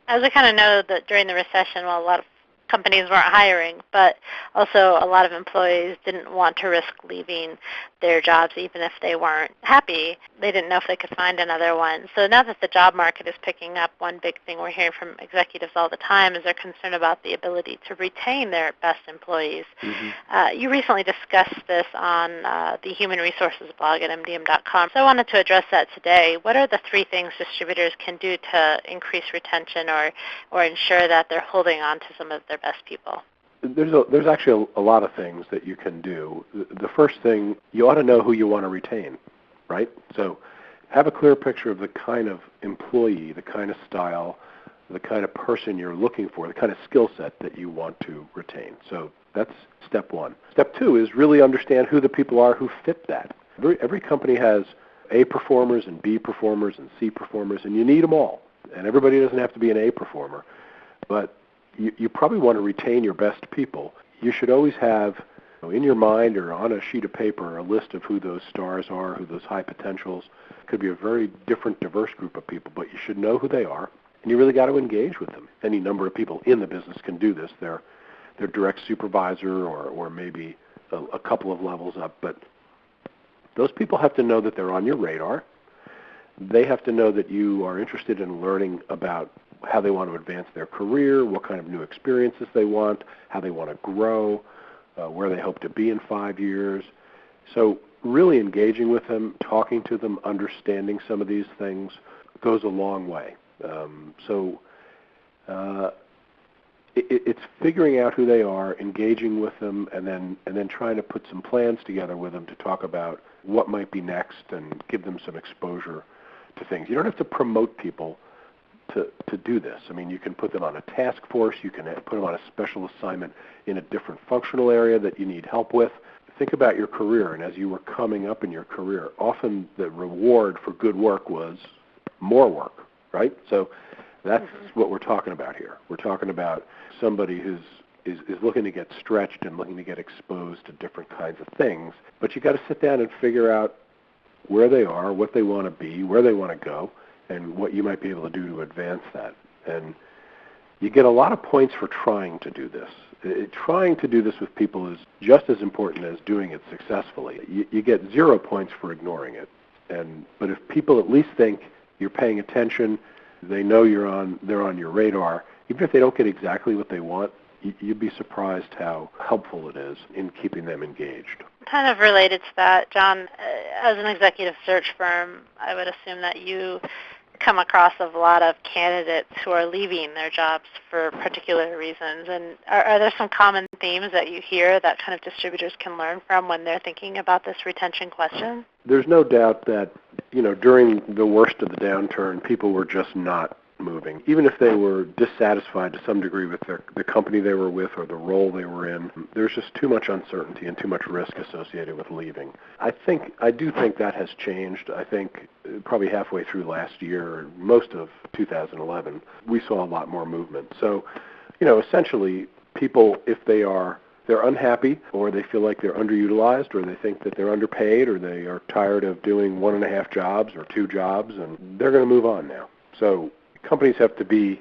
As we kind of know that during the recession, well, a lot of companies weren't hiring, but also a lot of employees didn't want to risk leaving their jobs even if they weren't happy. They didn't know if they could find another one. So now that the job market is picking up, one big thing we're hearing from executives all the time is they're concerned about the ability to retain their best employees. Mm-hmm. You recently discussed this on the Human Resources blog at MDM.com. So I wanted to address that today. What are the 3 things distributors can do to increase retention or ensure that they're holding on to some of their best people? There's actually a lot of things that you can do. The first thing, you ought to know who you want to retain, right? So have a clear picture of the kind of employee, the kind of style, the kind of person you're looking for, the kind of skill set that you want to retain. So that's step 1. Step 2 is really understand who the people are who fit that. Every company has A performers and B performers and C performers, and you need them all. And everybody doesn't have to be an A performer. But you probably want to retain your best people. You should always have in your mind or on a sheet of paper a list of who those stars are, who those high potentials. It could be a very different, diverse group of people, but you should know who they are, and you really got to engage with them. Any number of people in the business can do this. Their direct supervisor or maybe a couple of levels up, but those people have to know that they're on your radar. They have to know that you are interested in learning about how they want to advance their career, what kind of new experiences they want, how they want to grow, where they hope to be in 5 years. So really engaging with them, talking to them, understanding some of these things goes a long way. It's figuring out who they are, engaging with them, and then trying to put some plans together with them to talk about what might be next and give them some exposure to things. You don't have to promote people to do this. I mean, you can put them on a task force. You can put them on a special assignment in a different functional area that you need help with. Think about your career, and as you were coming up in your career, often the reward for good work was more work, right? So that's what we're talking about here. We're talking about somebody who's is looking to get stretched and looking to get exposed to different kinds of things. But you got to sit down and figure out where they are, what they want to be, where they want to go, and what you might be able to do to advance that. And you get a lot of points for trying to do this. Trying to do this with people is just as important as doing it successfully. You get 0 points for ignoring it. But if people at least think you're paying attention, they know they're on your radar, even if they don't get exactly what they want, you'd be surprised how helpful it is in keeping them engaged. Kind of related to that, John, as an executive search firm, I would assume that you come across a lot of candidates who are leaving their jobs for particular reasons. And are there some common themes that you hear that kind of distributors can learn from when they're thinking about this retention question? There's no doubt that, during the worst of the downturn, people were just not moving. Even if they were dissatisfied to some degree with the company they were with or the role they were in, there's just too much uncertainty and too much risk associated with leaving. I do think that has changed. I think probably halfway through last year, or most of 2011, we saw a lot more movement. So, essentially, people, if they're unhappy, or they feel like they're underutilized, or they think that they're underpaid, or they are tired of doing 1.5 jobs or 2 jobs, and they're going to move on now. So companies have to be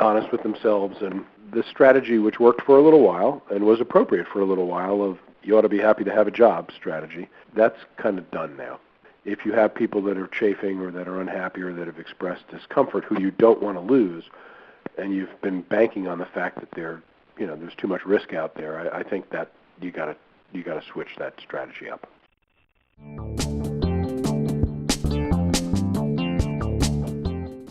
honest with themselves, and the strategy which worked for a little while and was appropriate for a little while of you ought to be happy to have a job strategy, that's kind of done now. If you have people that are chafing or that are unhappy or that have expressed discomfort who you don't want to lose, and you've been banking on the fact that there's too much risk out there, I think that you got to switch that strategy up.